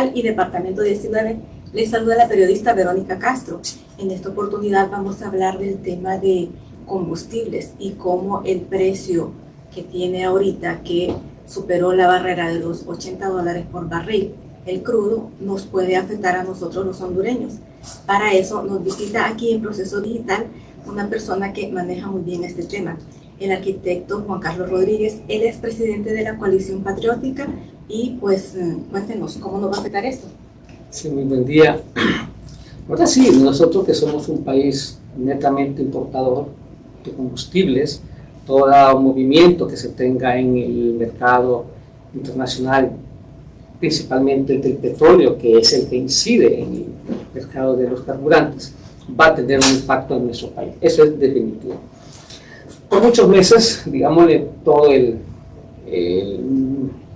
y Departamento 19, les saluda la periodista Verónica Castro. En esta oportunidad vamos a hablar del tema de combustibles y cómo el precio que tiene ahorita, que superó la barrera de los $80 por barril, el crudo, nos puede afectar a nosotros los hondureños. Para eso nos visita aquí en Proceso Digital una persona que maneja muy bien este tema, el arquitecto Juan Carlos Rodríguez. Él es presidente de la Coalición Patriótica y pues cuéntenos cómo nos va a afectar esto. Sí, muy buen día. Ahora sí, nosotros que somos un país netamente importador de combustibles, todo movimiento que se tenga en el mercado internacional, principalmente del petróleo, que es el que incide en el mercado de los carburantes, va a tener un impacto en nuestro país. Eso es definitivo. Por muchos meses, digámosle todo el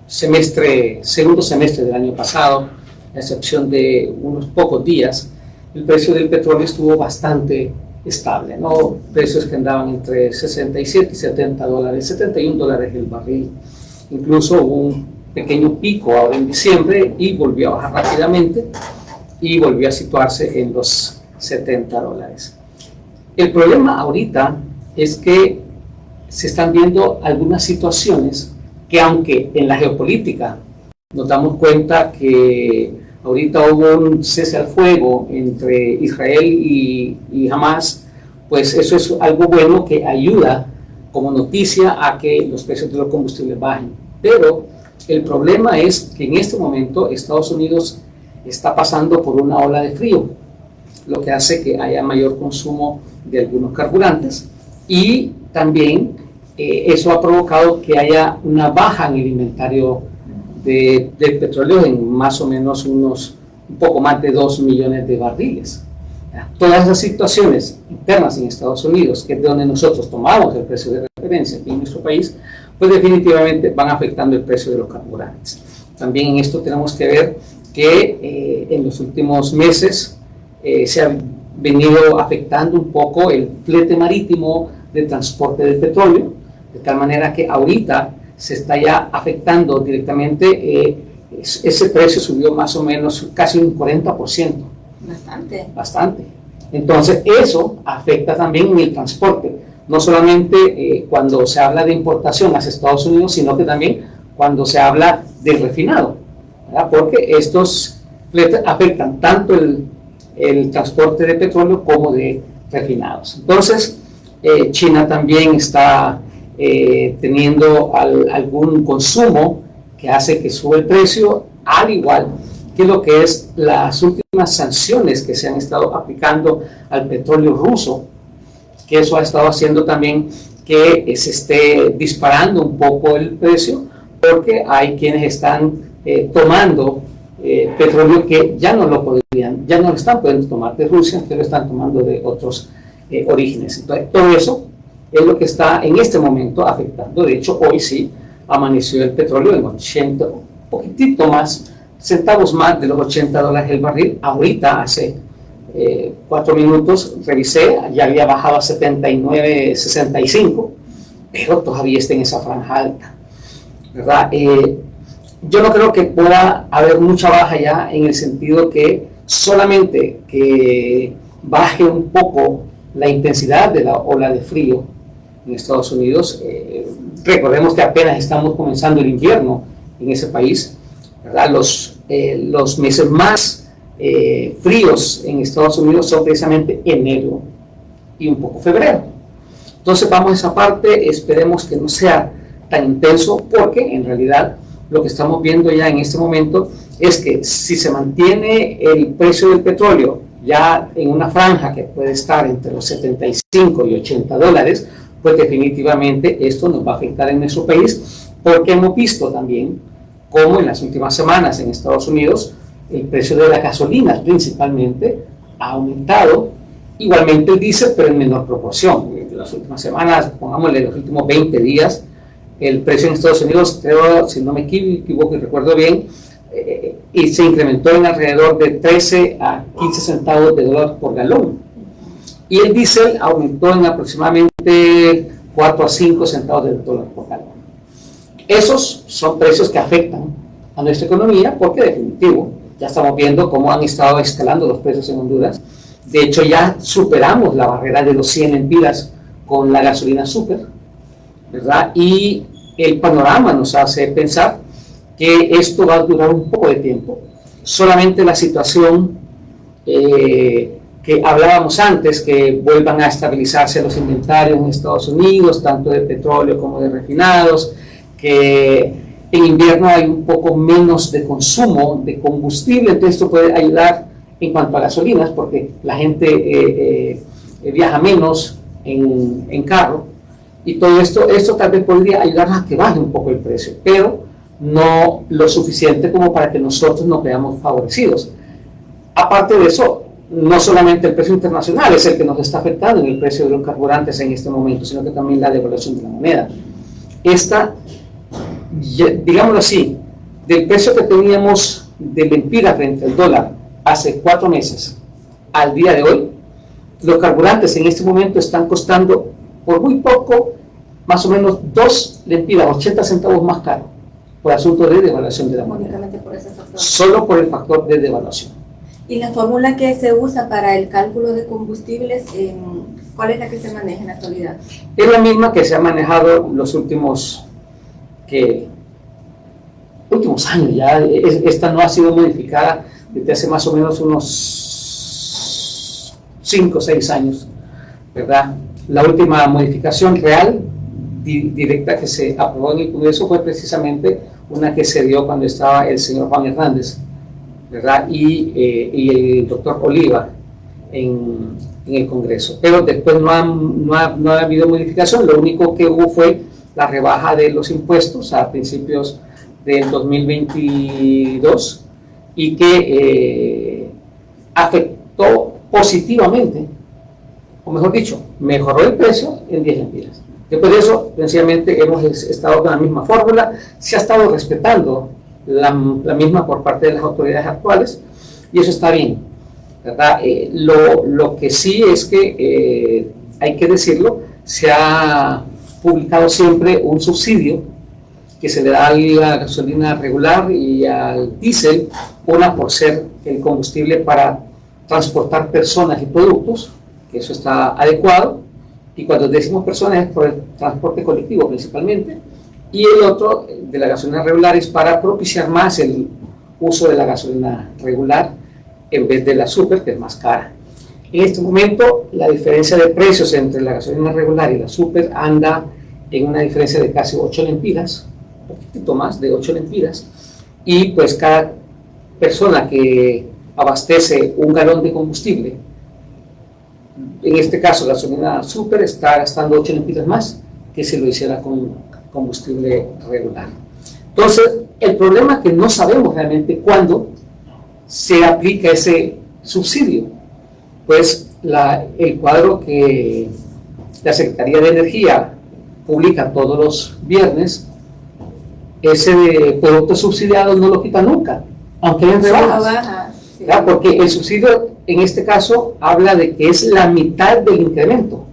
segundo semestre del año pasado, a excepción de unos pocos días, el precio del petróleo estuvo bastante estable, ¿no? Precios que andaban entre 67 y $70, $71 el barril. Incluso hubo un pequeño pico ahora en diciembre y volvió a bajar rápidamente y volvió a situarse en los $70. El problema ahorita es que se están viendo algunas situaciones que, aunque en la geopolítica nos damos cuenta que ahorita hubo un cese al fuego entre Israel y Hamas, pues eso es algo bueno que ayuda como noticia a que los precios de los combustibles bajen. Pero el problema es que en este momento Estados Unidos está pasando por una ola de frío, lo que hace que haya mayor consumo de algunos carburantes y también eso ha provocado que haya una baja en el inventario de petróleo en más o menos un poco más de 2 millones de barriles. Todas esas situaciones internas en Estados Unidos, que es de donde nosotros tomamos el precio de referencia aquí en nuestro país, pues definitivamente van afectando el precio de los carburantes. También en esto tenemos que ver que en los últimos meses se ha venido afectando un poco el flete marítimo de transporte del petróleo, de tal manera que ahorita se está ya afectando directamente, ese precio subió más o menos casi un 40%. Bastante. Entonces eso afecta también en el transporte, no solamente cuando se habla de importación hacia Estados Unidos, sino que también cuando se habla del refinado, ¿verdad? Porque estos fletes afectan tanto el transporte de petróleo como de refinados. Entonces China también está teniendo algún consumo que hace que sube el precio, al igual que lo que es las últimas sanciones que se han estado aplicando al petróleo ruso, que eso ha estado haciendo también que se esté disparando un poco el precio, porque hay quienes están tomando petróleo que ya no lo están pudiendo tomar de Rusia, que lo están tomando de otros orígenes. Entonces, todo eso es lo que está en este momento afectando. De hecho, hoy sí amaneció el petróleo en 80, un poquitito más, centavos más de los $80 el barril. Ahorita, hace 4 minutos, revisé, ya había bajado a 79.65, pero todavía está en esa franja alta, ¿verdad? Yo no creo que pueda haber mucha baja ya, en el sentido que solamente que baje un poco la intensidad de la ola de frío en Estados Unidos. Recordemos que apenas estamos comenzando el invierno en ese país, ¿verdad? Los meses más fríos en Estados Unidos son precisamente enero y un poco febrero. Entonces vamos a esa parte, esperemos que no sea tan intenso, porque en realidad lo que estamos viendo ya en este momento es que si se mantiene el precio del petróleo ya en una franja que puede estar entre los 75 y $80, pues definitivamente esto nos va a afectar en nuestro país, porque hemos visto también cómo en las últimas semanas en Estados Unidos el precio de la gasolina principalmente ha aumentado, igualmente el diésel, pero en menor proporción. En las últimas semanas, pongámosle los últimos 20 días, el precio en Estados Unidos, creo, si no me equivoco y recuerdo bien, y se incrementó en alrededor de 13 a 15 centavos de dólar por galón. Y el diésel aumentó en aproximadamente 4 a 5 centavos de dólar por galón. Esos son precios que afectan a nuestra economía, porque definitivo, Ya estamos viendo cómo han estado escalando los precios en Honduras. De hecho, ya superamos la barrera de los 100 lempiras con la gasolina super, ¿verdad? Y el panorama nos hace pensar que esto va a durar un poco de tiempo. Solamente la situación que hablábamos antes, que vuelvan a estabilizarse los inventarios en Estados Unidos, tanto de petróleo como de refinados, que en invierno hay un poco menos de consumo de combustible, entonces esto puede ayudar en cuanto a gasolinas, porque la gente viaja menos en carro, y todo esto tal vez podría ayudar a que baje un poco el precio, pero no lo suficiente como para que nosotros nos veamos favorecidos. Aparte de eso, no solamente el precio internacional es el que nos está afectando en el precio de los carburantes en este momento, sino que también la devaluación de la moneda. Esta, digámoslo así, del precio que teníamos de lempira frente al dólar hace 4 meses al día de hoy, los carburantes en este momento están costando por muy poco, más o menos 2 lempiras, 80 centavos más caro, por asunto de devaluación de la moneda. Únicamente por ese factor. Solo por el factor de devaluación. ¿Y la fórmula que se usa para el cálculo de combustibles, cuál es la que se maneja en la actualidad? Es la misma que se ha manejado los últimos años ya. Esta no ha sido modificada desde hace más o menos unos 5 o 6 años, ¿verdad? La última modificación real, directa, que se aprobó en el Congreso fue precisamente una que se dio cuando estaba el señor Juan Hernández, ¿verdad? Y el doctor Oliva en el Congreso. Pero después no ha habido modificación. Lo único que hubo fue la rebaja de los impuestos a principios del 2022 y que afectó positivamente, o mejor dicho, mejoró el precio en 10 lempiras. Después de eso, sencillamente hemos estado con la misma fórmula, se ha estado respetando la misma por parte de las autoridades actuales, y eso está bien, ¿verdad? Lo que sí es que, hay que decirlo, se ha publicado siempre un subsidio que se le da a la gasolina regular y al diésel, una por ser el combustible para transportar personas y productos, que eso está adecuado, y cuando decimos personas es por el transporte colectivo principalmente, y el otro de la gasolina regular es para propiciar más el uso de la gasolina regular en vez de la super, que es más cara. En este momento la diferencia de precios entre la gasolina regular y la super anda en una diferencia de casi 8 lempiras, un poquito más de 8 lempiras, y pues cada persona que abastece un galón de combustible, en este caso la gasolina super, está gastando 8 lempiras más que si lo hiciera con combustible regular. Entonces, el problema es que no sabemos realmente cuándo se aplica ese subsidio. Pues el cuadro que la Secretaría de Energía publica todos los viernes, ese producto subsidiado no lo quita nunca, aunque hay rebajas. Sí. Porque el subsidio en este caso habla de que es la mitad del incremento.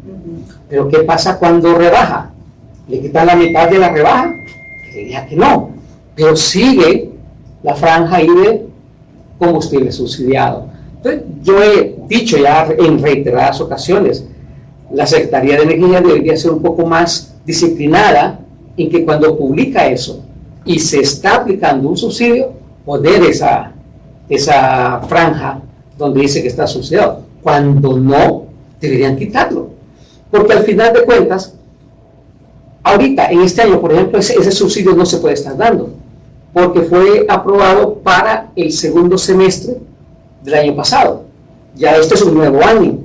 Pero ¿qué pasa cuando rebaja? ¿Le quitan la mitad de la rebaja? Creía que no, pero sigue la franja ahí de combustible subsidiado. Entonces, yo he dicho ya en reiteradas ocasiones, la Secretaría de Energía debería ser un poco más disciplinada en que cuando publica eso y se está aplicando un subsidio, poner esa franja donde dice que está subsidiado. Cuando no, deberían quitarlo. Porque al final de cuentas, ahorita, en este año, por ejemplo, ese subsidio no se puede estar dando, porque fue aprobado para el segundo semestre del año pasado. Ya este es un nuevo año.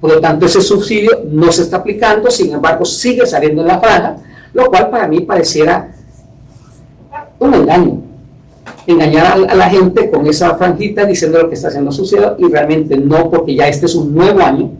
Por lo tanto, ese subsidio no se está aplicando, sin embargo, sigue saliendo en la franja, lo cual para mí pareciera un engaño. Engañar a la gente con esa franjita diciendo lo que está haciendo subsidio, y realmente no, porque ya este es un nuevo año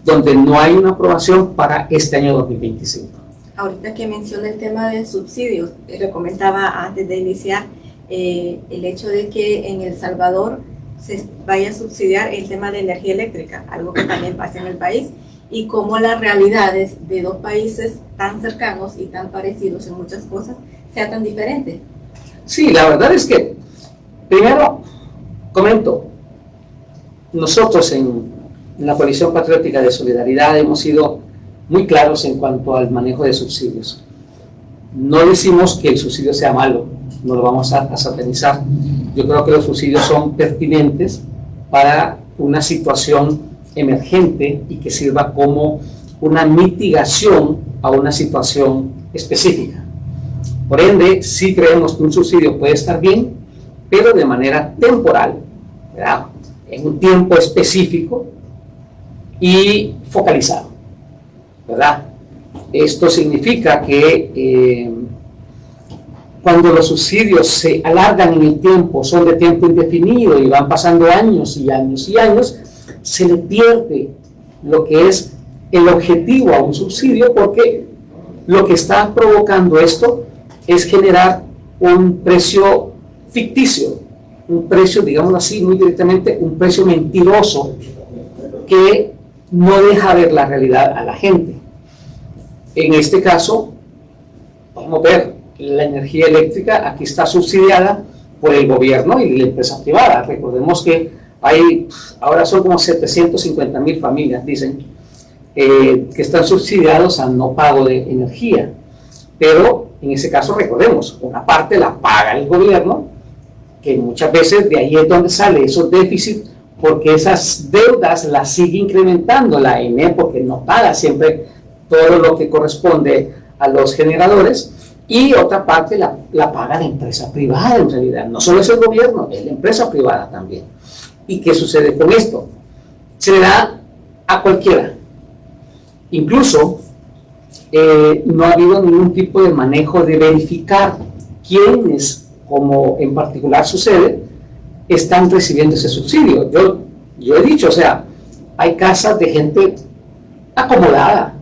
donde no hay una aprobación para este año 2025. Ahorita que menciona el tema de subsidios, le comentaba antes de iniciar el hecho de que en El Salvador se vaya a subsidiar el tema de energía eléctrica, algo que también pasa en el país, y cómo las realidades de dos países tan cercanos y tan parecidos en muchas cosas sea tan diferente. Sí, la verdad es que, primero, Comento, nosotros en la Coalición Patriótica de Solidaridad hemos sido muy claros en cuanto al manejo de subsidios. No decimos que el subsidio sea malo, no lo vamos a satanizar. Yo creo que los subsidios son pertinentes para una situación emergente y que sirva como una mitigación a una situación específica. Por ende, sí creemos que un subsidio puede estar bien, pero de manera temporal, ¿verdad?, en un tiempo específico y focalizado, ¿verdad? Esto significa que cuando los subsidios se alargan en el tiempo, son de tiempo indefinido y van pasando años y años y años, se le pierde lo que es el objetivo a un subsidio, porque lo que está provocando esto es generar un precio ficticio, un precio, digamos así, muy directamente, un precio mentiroso que no deja ver la realidad a la gente. En este caso, podemos ver la energía eléctrica, aquí está subsidiada por el gobierno y la empresa privada. Recordemos que ahora son como 750,000 familias, dicen, que están subsidiados a no pago de energía. Pero en ese caso, recordemos, una parte la paga el gobierno, que muchas veces de ahí es donde sale esos déficits, porque esas deudas las sigue incrementando la ENE, porque no paga siempre todo lo que corresponde a los generadores, y otra parte la paga la empresa privada en realidad. No solo es el gobierno, es la empresa privada también. ¿Y qué sucede con esto? Se le da a cualquiera. Incluso no ha habido ningún tipo de manejo de verificar quiénes, como en particular sucede, están recibiendo ese subsidio. Yo he dicho, o sea, hay casas de gente acomodada,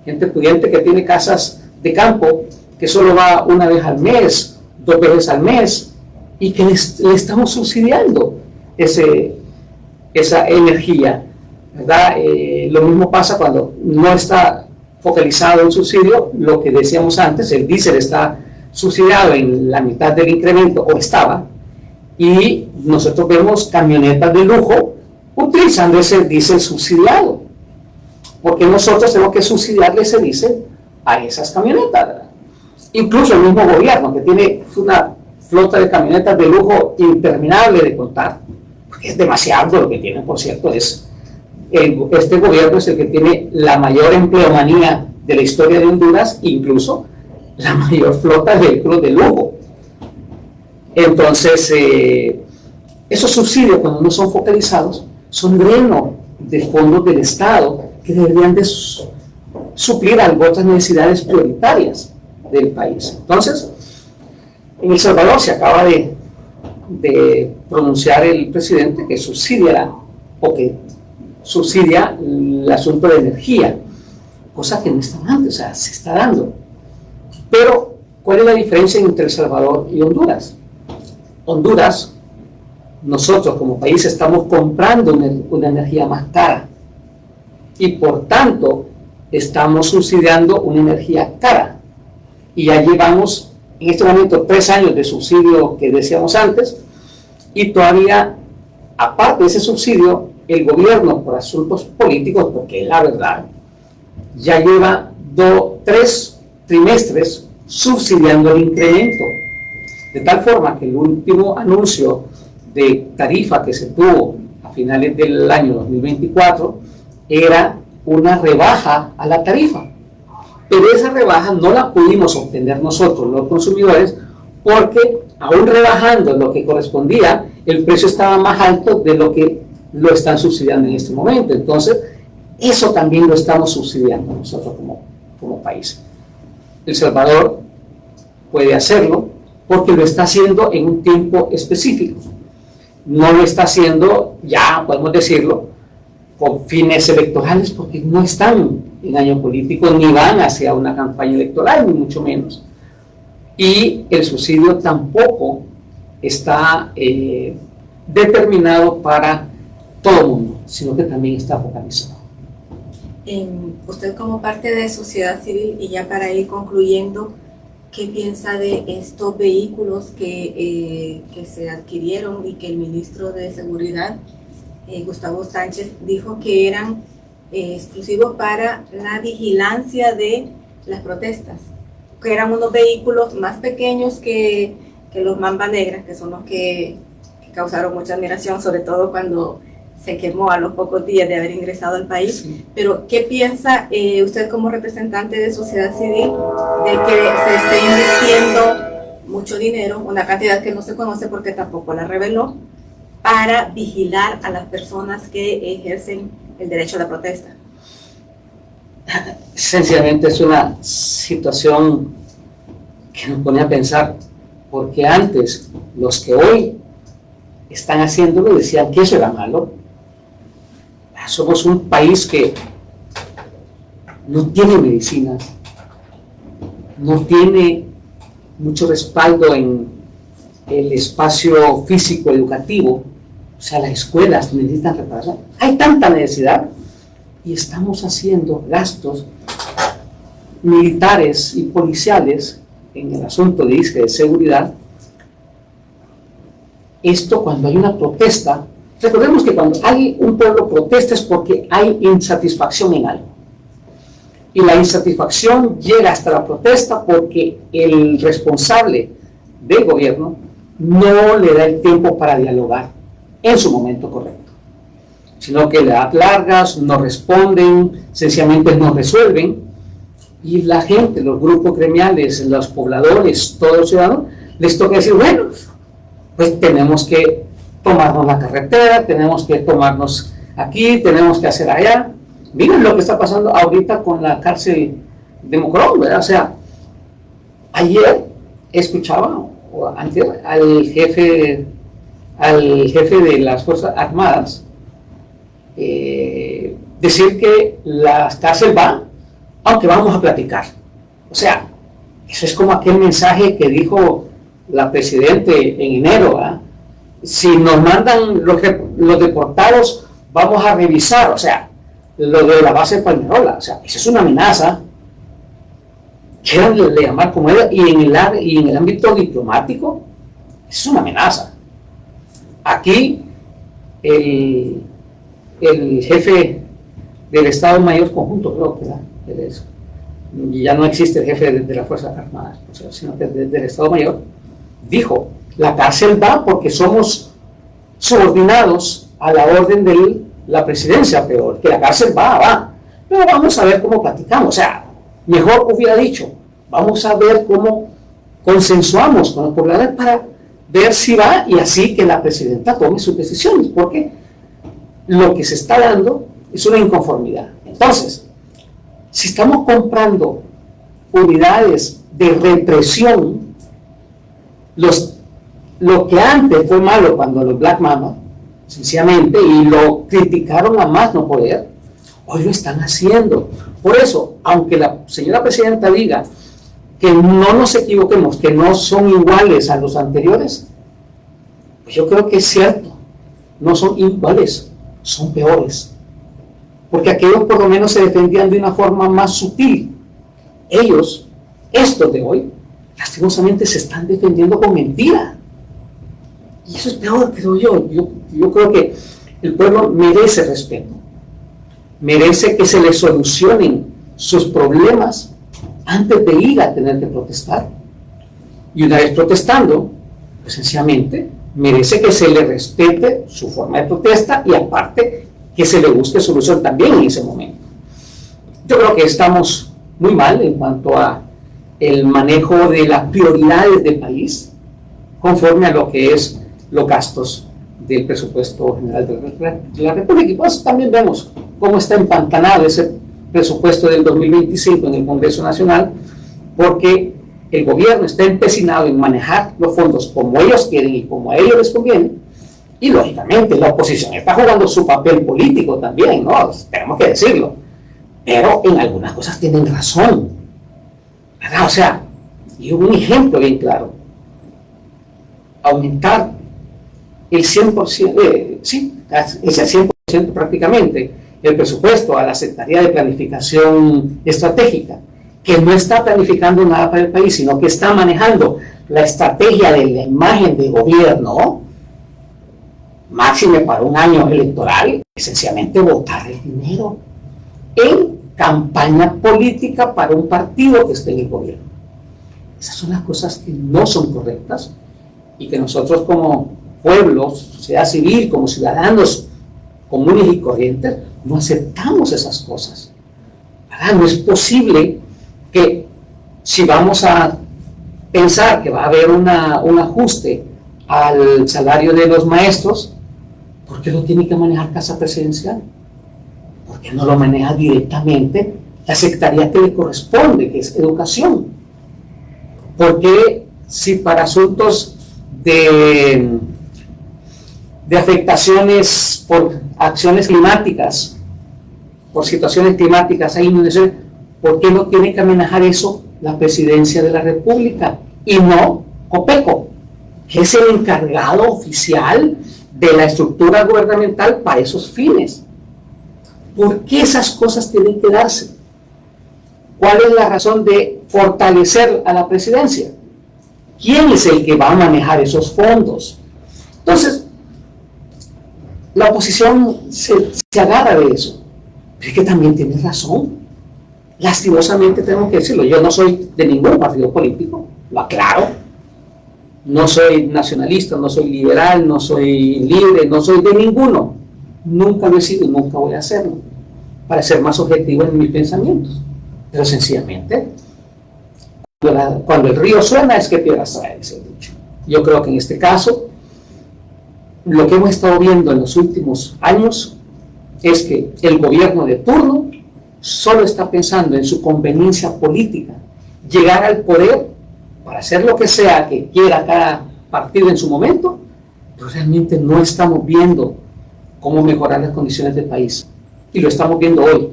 gente pudiente que tiene casas de campo, que solo va una vez al mes, 2 veces al mes, y que le estamos subsidiando esa energía, ¿verdad? Lo mismo pasa cuando no está focalizado el subsidio, lo que decíamos antes, el diésel está subsidiado en la mitad del incremento, o estaba, y nosotros vemos camionetas de lujo utilizando ese diésel subsidiado, porque nosotros tenemos que subsidiarle ese diésel a esas camionetas, ¿verdad? Incluso el mismo gobierno, que tiene una flota de camionetas de lujo interminable de contar, porque es demasiado lo que tienen, por cierto. Este gobierno es el que tiene la mayor empleomanía de la historia de Honduras, incluso la mayor flota de vehículos de lujo. Entonces, esos subsidios, cuando no son focalizados, son dreno de fondos del Estado que deberían de suplir otras necesidades prioritarias del país. Entonces, en El Salvador se acaba de pronunciar el presidente que subsidia el asunto de energía, cosa que no está dando, o sea, se está dando. Pero, ¿cuál es la diferencia entre El Salvador y Honduras? Honduras, nosotros como país estamos comprando una energía más cara y por tanto estamos subsidiando una energía cara, y ya llevamos en este momento 3 años de subsidio que decíamos antes, y todavía, aparte de ese subsidio, el gobierno, por asuntos políticos, porque es la verdad, ya lleva 3 trimestres subsidiando el incremento, de tal forma que el último anuncio de tarifa que se tuvo a finales del año 2024 era una rebaja a la tarifa, pero esa rebaja no la pudimos obtener nosotros los consumidores, porque aún rebajando lo que correspondía, el precio estaba más alto de lo que lo están subsidiando en este momento. Entonces, eso también lo estamos subsidiando nosotros como país. El Salvador puede hacerlo porque lo está haciendo en un tiempo específico. No lo está haciendo, ya podemos decirlo, con fines electorales, porque no están en año político, ni van hacia una campaña electoral, ni mucho menos. Y el subsidio tampoco está determinado para todo el mundo, sino que también está focalizado. Usted, como parte de sociedad civil, y ya para ir concluyendo, ¿qué piensa de estos vehículos que se adquirieron y que el ministro de Seguridad, Gustavo Sánchez, dijo que eran exclusivos para la vigilancia de las protestas? Que eran unos vehículos más pequeños que los Mamba Negras, que son los que causaron mucha admiración, sobre todo cuando se quemó a los pocos días de haber ingresado al país. Sí. Pero, ¿qué piensa usted como representante de sociedad civil de que se esté invirtiendo mucho dinero, una cantidad que no se conoce porque tampoco la reveló, para vigilar a las personas que ejercen el derecho a la protesta? Sencillamente es una situación que nos pone a pensar, porque antes los que hoy están haciéndolo decían que eso era malo. Somos un país que no tiene medicina, no tiene mucho respaldo en el espacio físico educativo, o sea, las escuelas necesitan reparación. Hay tanta necesidad y estamos haciendo gastos militares y policiales en el asunto de seguridad. Esto cuando hay una protesta. Recordemos que cuando hay un pueblo protesta es porque hay insatisfacción en algo. Y la insatisfacción llega hasta la protesta porque el responsable del gobierno no le da el tiempo para dialogar en su momento correcto, sino que le da largas, no responden, sencillamente no resuelven, y la gente, los grupos gremiales, los pobladores, todos los ciudadanos, les toca decir, bueno, pues tenemos que tomarnos la carretera, tenemos que tomarnos aquí, tenemos que hacer allá. Miren lo que está pasando ahorita con la cárcel de Mocorón, ¿verdad? O sea, ayer escuchaba al jefe de las Fuerzas Armadas decir que la cárcel va, aunque vamos a platicar. O sea, eso es como aquel mensaje que dijo la presidenta en enero, ¿verdad? Si nos mandan los deportados, vamos a revisar, o sea, lo de la base de Palmerola, o sea, esa es una amenaza. Quieran llamar como era, y en el ámbito diplomático, es una amenaza. Aquí, el jefe del Estado Mayor Conjunto, creo que ya no existe el jefe de las Fuerzas Armadas, o sea, sino que del Estado Mayor, dijo, la cárcel va porque somos subordinados a la orden de la presidencia, pero que la cárcel va. Pero vamos a ver cómo platicamos. O sea, mejor hubiera dicho, vamos a ver cómo consensuamos con los pobladores para ver si va y así que la presidenta tome sus decisiones, porque lo que se está dando es una inconformidad. Entonces, si estamos comprando unidades de represión, lo que antes fue malo cuando los Black Mamba, sencillamente, y lo criticaron a más no poder, hoy lo están haciendo. Por eso, aunque la señora presidenta diga que no nos equivoquemos, que no son iguales a los anteriores, pues yo creo que es cierto, no son iguales, son peores. Porque aquellos por lo menos se defendían de una forma más sutil. Ellos, estos de hoy, lastimosamente se están defendiendo con mentira. Y eso es peor, creo yo. Yo creo que el pueblo merece respeto. Merece que se le solucionen sus problemas antes de ir a tener que protestar. Y una vez protestando, pues sencillamente merece que se le respete su forma de protesta y aparte que se le busque solución también en ese momento. Yo creo que estamos muy mal en cuanto a el manejo de las prioridades del país conforme a lo que es los gastos del presupuesto general de la República. Y pues también vemos cómo está empantanado ese presupuesto del 2025 en el Congreso Nacional, porque el gobierno está empecinado en manejar los fondos como ellos quieren y como a ellos les conviene, y lógicamente la oposición está jugando su papel político también, ¿no? Tenemos que decirlo, pero en algunas cosas tienen razón, ¿verdad? O sea, y un ejemplo bien claro, aumentar el 100%, ese 100% prácticamente, el presupuesto a la Secretaría de Planificación Estratégica que no está planificando nada para el país, sino que está manejando la estrategia de la imagen de gobierno, máxime para un año electoral, esencialmente botar el dinero en campaña política para un partido que esté en el gobierno. Esas son las cosas que no son correctas y que nosotros como pueblos, sociedad civil, como ciudadanos comunes y corrientes, no aceptamos esas cosas. ¿Verdad? No es posible que si vamos a pensar que va a haber un ajuste al salario de los maestros, ¿por qué lo tiene que manejar Casa Presidencial? ¿Por qué no lo maneja directamente la secretaría que le corresponde, que es Educación? Porque si para asuntos de afectaciones por acciones climáticas, por situaciones climáticas hay inundaciones, ¿por qué no tiene que manejar eso la Presidencia de la República y no COPECO, que es el encargado oficial de la estructura gubernamental para esos fines? ¿Por qué esas cosas tienen que darse? ¿Cuál es la razón de fortalecer a la presidencia? ¿Quién es el que va a manejar esos fondos? Entonces, la oposición se agarra de eso. Pero es que también tiene razón. Lastimosamente tengo que decirlo. Yo no soy de ningún partido político, lo aclaro. No soy nacionalista, no soy liberal, no soy libre, no soy de ninguno. Nunca lo he sido y nunca voy a hacerlo, para ser más objetivo en mis pensamientos. Pero sencillamente, cuando el río suena es que piedras trae, dice el dicho. Yo creo que en este caso, lo que hemos estado viendo en los últimos años es que el gobierno de turno solo está pensando en su conveniencia política, llegar al poder para hacer lo que sea que quiera cada partido en su momento, pero realmente no estamos viendo cómo mejorar las condiciones del país. Y lo estamos viendo hoy,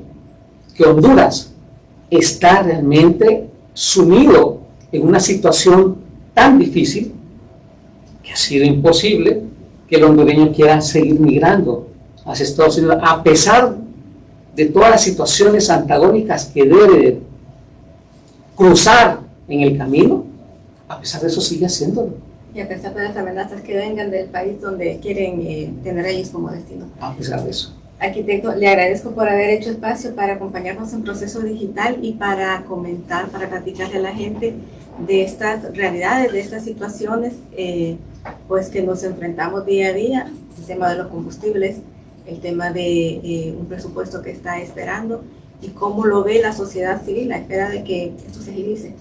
que Honduras está realmente sumido en una situación tan difícil que ha sido imposible que el hondureño quiera seguir migrando hacia Estados Unidos, a pesar de todas las situaciones antagónicas que debe cruzar en el camino. A pesar de eso sigue haciéndolo. Y a pesar de las amenazas que vengan del país donde quieren tener ellos como destino. A pesar de eso. Arquitecto, le agradezco por haber hecho espacio para acompañarnos en Proceso Digital y para comentar, para platicarle a la gente de estas realidades, de estas situaciones pues que nos enfrentamos día a día, el tema de los combustibles, el tema de un presupuesto que está esperando y cómo lo ve la sociedad civil a espera de que esto se agilice.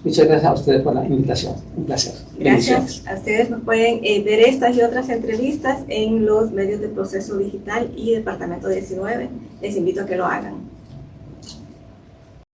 Muchas gracias a ustedes por la invitación. Un placer. Gracias a ustedes. Nos pueden ver estas y otras entrevistas en los medios de Proceso Digital y Departamento 19. Les invito a que lo hagan.